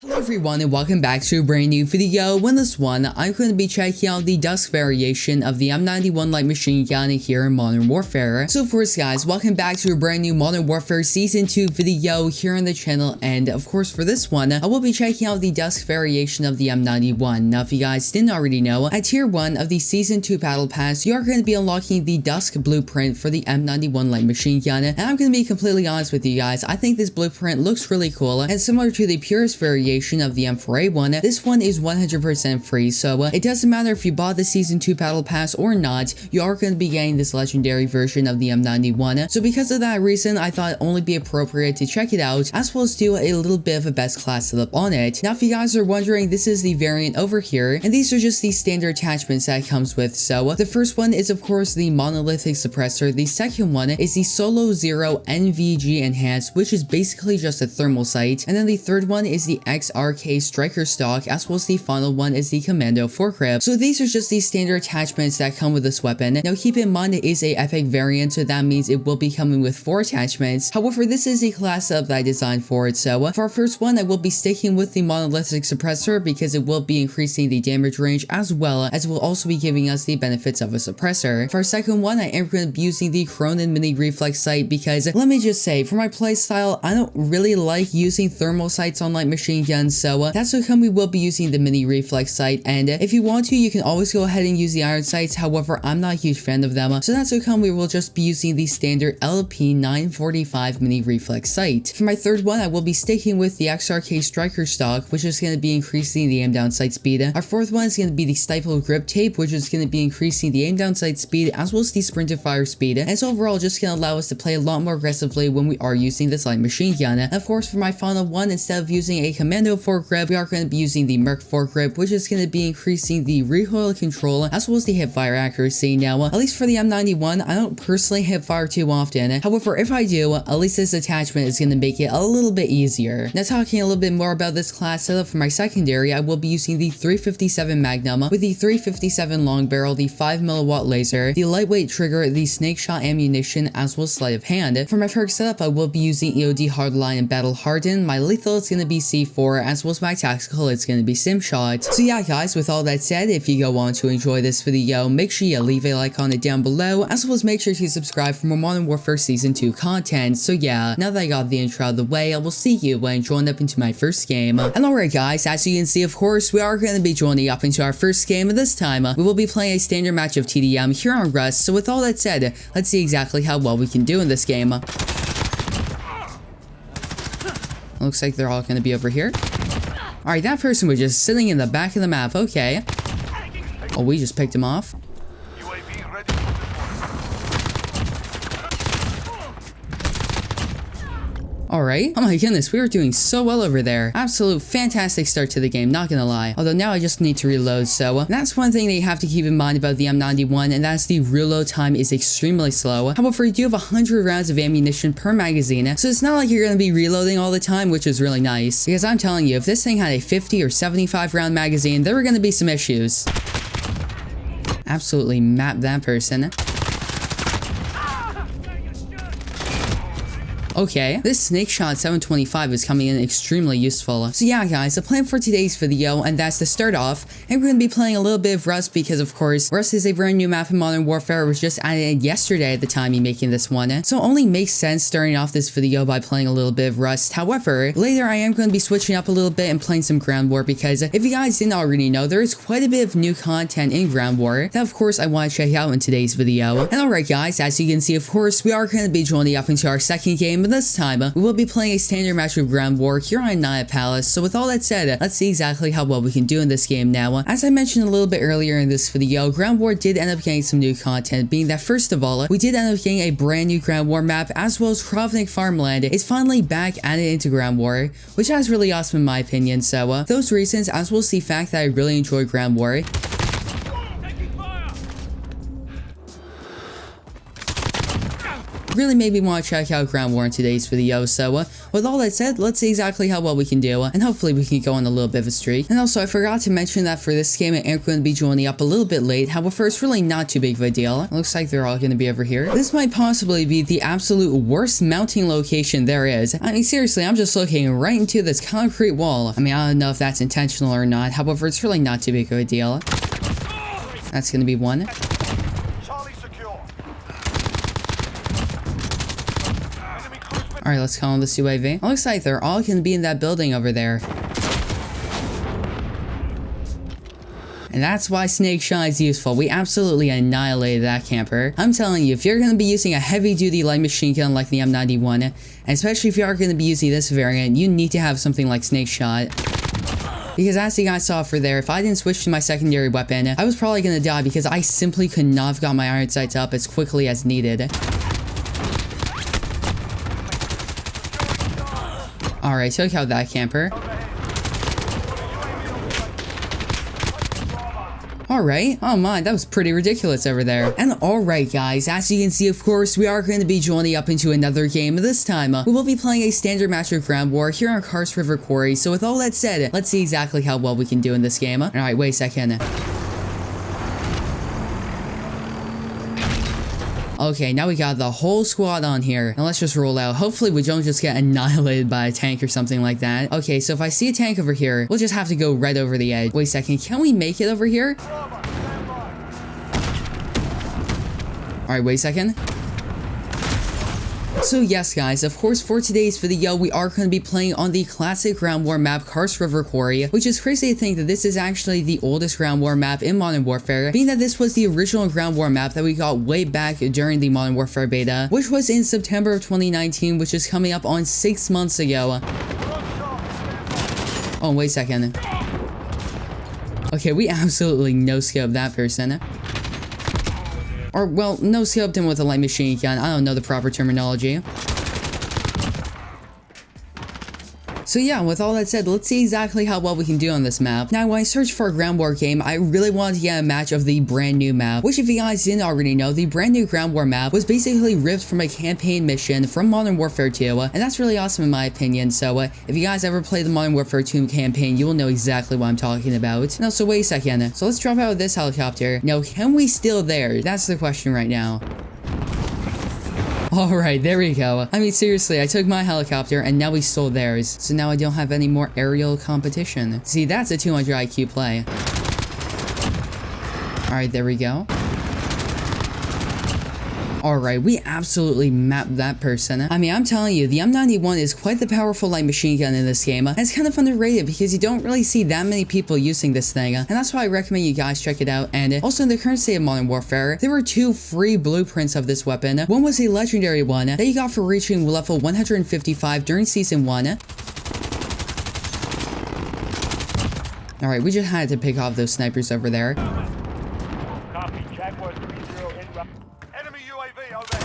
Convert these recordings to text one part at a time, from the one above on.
Hello everyone and welcome back to a brand new video. In this one, I'm going to be checking out the Dusk variation of the M91 light machine gun here in Modern Warfare. So first guys, welcome back to a brand new Modern Warfare Season 2 video here on the channel, and of course for this one, I will be checking out the Dusk variation of the M91. Now if you guys didn't already know, at tier 1 of the Season 2 Battle Pass, you are going to be unlocking the Dusk blueprint for the M91 light machine gun, and I'm going to be completely honest with you guys, I think this blueprint looks really cool, and similar to the purest variation of the M4A1, this one is 100% free, so it doesn't matter if you bought the Season 2 Battle Pass or not, you are going to be getting this legendary version of the M91. So because of that reason, I thought it only be appropriate to check it out, as well as do a little bit of a best class setup on it. Now if you guys are wondering, this is the variant over here, and these are just the standard attachments that it comes with. So the first one is of course the monolithic suppressor, the second one is the Solo Zero NVG Enhanced, which is basically just a thermal sight, and then the third one is the XRK Striker Stock, as well as the final one is the Commando Foregrip. So these are just the standard attachments that come with this weapon. Now keep in mind it is a epic variant, so that means it will be coming with 4 attachments. However, this is the class setup that I designed for it. So for our first one, I will be sticking with the monolithic suppressor because it will be increasing the damage range, as well as it will also be giving us the benefits of a suppressor. For our second one, I am going to be using the Cronin Mini Reflex Sight because let me just say, for my playstyle, I don't really like using thermal sights on light machine guns, so that's how come we will be using the Mini Reflex Sight, and if you want to, you can always go ahead and use the iron sights. However, I'm not a huge fan of them, so that's how come we will just be using the standard LP 945 Mini Reflex Sight. For my third one, I will be sticking with the XRK Striker Stock, which is going to be increasing the aim down sight speed. Our fourth one is going to be the Stipple Grip Tape, which is going to be increasing the aim down sight speed, as well as the sprint to fire speed, and it's overall just going to allow us to play a lot more aggressively when we are using this light machine gun. And of course, for my final one, instead of using a Commando Foregrip, we are going to be using the Merc Foregrip, which is going to be increasing the recoil control as well as the hipfire accuracy. Now, at least for the M91, I don't personally hipfire too often. However, if I do, at least this attachment is going to make it a little bit easier. Now, talking a little bit more about this class setup for my secondary, I will be using the 357 Magnum with the 357 long barrel, the 5mm laser, the lightweight trigger, the snake shot ammunition, as well as sleight of hand. For my perk setup, I will be using EOD Hardline and Battle Harden. My lethal is going to be C4, as well as my tactical, it's going to be Sim Shot. So yeah guys, with all that said, if you go on to enjoy this video, make sure you leave a like on it down below, as well as make sure to subscribe for more Modern Warfare Season 2 content. So yeah, now that I got the intro out of the way, I will see you when I join up into my first game. And alright guys, as you can see, of course, we are going to be joining up into our first game, and this time, we will be playing a standard match of TDM here on Rust. So with all that said, let's see exactly how well we can do in this game. Looks like they're all going to be over here. Alright, that person was just sitting in the back of the map. Okay. Oh, we just picked him off. Alright. Oh my goodness, we were doing so well over there. Absolute fantastic start to the game, not gonna lie. Although now I just need to reload, so that's one thing that you have to keep in mind about the M91, and that's the reload time is extremely slow. However, you do have 100 rounds of ammunition per magazine, so it's not like you're gonna be reloading all the time, which is really nice. Because I'm telling you, if this thing had a 50 or 75 round magazine, there were gonna be some issues. Absolutely map that person. Okay, this Snake Shot 725 is coming in extremely useful. So yeah guys, the plan for today's video, and that's to start off, and we're going to be playing a little bit of Rust because of course, Rust is a brand new map in Modern Warfare. It was just added yesterday at the time of making this one. So it only makes sense starting off this video by playing a little bit of Rust. However, later I am going to be switching up a little bit and playing some Ground War because if you guys didn't already know, there is quite a bit of new content in Ground War that of course I want to check out in today's video. And alright guys, as you can see, of course, we are going to be joining up into our second game. This time, we will be playing a standard match of Ground War here on Aniyah Palace. So with all that said, let's see exactly how well we can do in this game now. As I mentioned a little bit earlier in this video, Ground War did end up getting some new content, being that first of all, we did end up getting a brand new Ground War map, as well as Krovnik Farmland is finally back added into Ground War, which is really awesome in my opinion. So those reasons, as well as the fact that I really enjoy Ground War. really made me want to check out ground war in today's video. So with all that said, let's see exactly how well we can do, and hopefully we can go on a little bit of a streak. And also, I forgot to mention that for this game, I'm going to be joining up a little bit late. However, it's really not too big of a deal. It looks like they're all going to be over here. This might possibly be the absolute worst mounting location there is. I mean, seriously, I'm just looking right into this concrete wall. I mean, I don't know if that's intentional or not. However, it's really not too big of a deal. That's going to be one. Alright, let's call on this UAV. It looks like they're all gonna be in that building over there. And that's why Snake Shot is useful. We absolutely annihilated that camper. I'm telling you, if you're gonna be using a heavy-duty light machine gun like the M91, and especially if you are gonna be using this variant, you need to have something like Snake Shot. Because as you guys saw for there, if I didn't switch to my secondary weapon, I was probably gonna die because I simply could not have got my iron sights up as quickly as needed. Alright, took out that camper. Alright, oh my, that was pretty ridiculous over there. And alright guys, as you can see, of course, we are going to be joining up into another game. This time, we will be playing a standard match of ground war here on Karst River Quarry. So with all that said, let's see exactly how well we can do in this game. Alright, wait a second. Okay, now we got the whole squad on here. Now let's just roll out. Hopefully we don't just get annihilated by a tank or something like that. Okay, so if I see a tank over here, we'll just have to go right over the edge. Wait a second, can we make it over here? Alright, wait a second. So yes guys, of course for today's video, we are going to be playing on the classic ground war map Karst River Quarry, which is crazy to think that this is actually the oldest ground war map in Modern Warfare, being that this was the original ground war map that we got way back during the Modern Warfare beta, which was in September of 2019, which is coming up on 6 months ago. Oh, wait a second. Okay, we absolutely no-scoped that person. Or, well, no-scoped him with a light machine gun. I don't know the proper terminology. So yeah, with all that said, let's see exactly how well we can do on this map. Now, when I searched for a ground war game, I really wanted to get a match of the brand new map, which if you guys didn't already know, the brand new ground war map was basically ripped from a campaign mission from Modern Warfare 2, and that's really awesome in my opinion. So if you guys ever play the Modern Warfare 2 campaign, you will know exactly what I'm talking about. Now, so wait a second. So let's drop out of this helicopter. Now, can we steal there? That's the question right now. Alright, there we go. I mean, seriously, I took my helicopter and now we stole theirs. So now I don't have any more aerial competition. See, that's a 200 IQ play. Alright, there we go. Alright, we absolutely mapped that person. I mean, I'm telling you, the M91 is quite the powerful light machine gun in this game, and it's kind of underrated because you don't really see that many people using this thing, and that's why I recommend you guys check it out. And also, in the current state of Modern Warfare, there were 2 free blueprints of this weapon. One was a legendary one that you got for reaching level 155 during Season 1. Alright, we just had to pick off those snipers over there. Copy, Jaguar 30 en route. Enemy UAV overhead.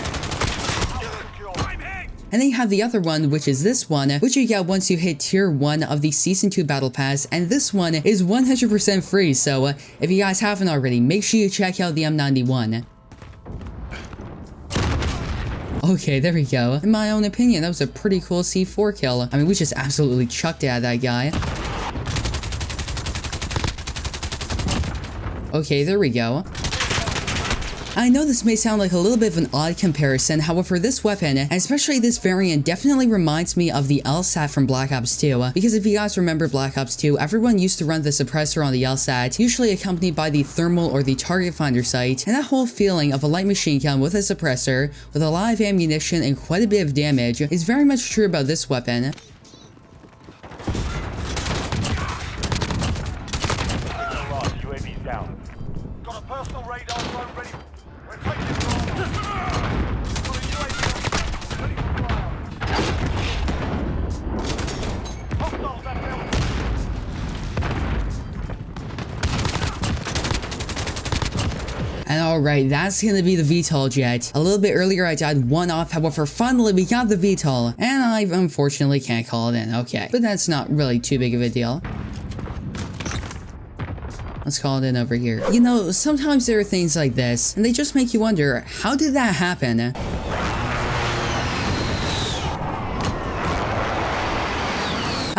And then you have the other one, which is this one, which you get once you hit tier 1 of the Season 2 Battle Pass, and this one is 100% free, so if you guys haven't already, make sure you check out the M91. Okay, there we go. In my own opinion, that was a pretty cool C4 kill. I mean, we just absolutely chucked it at that guy. Okay, there we go. I know this may sound like a little bit of an odd comparison, however this weapon, and especially this variant, definitely reminds me of the LSAT from Black Ops 2, because if you guys remember Black Ops 2, everyone used to run the suppressor on the LSAT, usually accompanied by the thermal or the target finder sight, and that whole feeling of a light machine gun with a suppressor, with a lot of ammunition and quite a bit of damage, is very much true about this weapon. UAV's down. Got a personal radar drone ready. We're taking it. Got a UAV ready for fire. Hostiles at building. And alright, that's gonna be the VTOL jet. A little bit earlier I died one off, however finally we got the VTOL, and I unfortunately can't call it in, okay. But that's not really too big of a deal. Let's call it in over here. You know, sometimes there are things like this, and they just make you wonder, how did that happen?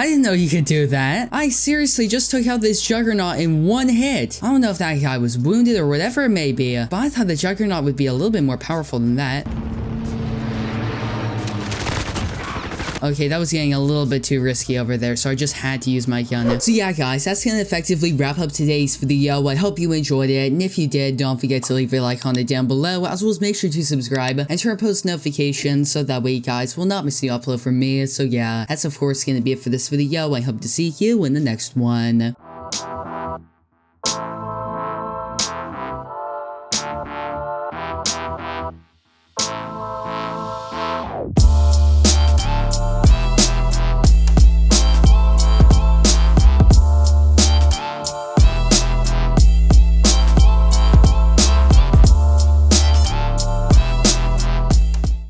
I didn't know you could do that. I seriously just took out this Juggernaut in one hit. I don't know if that guy was wounded or whatever it may be, but I thought the Juggernaut would be a little bit more powerful than that. Okay, that was getting a little bit too risky over there, so I just had to use my gun. So yeah, guys, that's gonna effectively wrap up today's video. I hope you enjoyed it, and if you did, don't forget to leave a like on it down below, as well as make sure to subscribe and turn on post notifications, so that way you guys will not miss the upload from me. So yeah, that's of course gonna be it for this video. I hope to see you in the next one.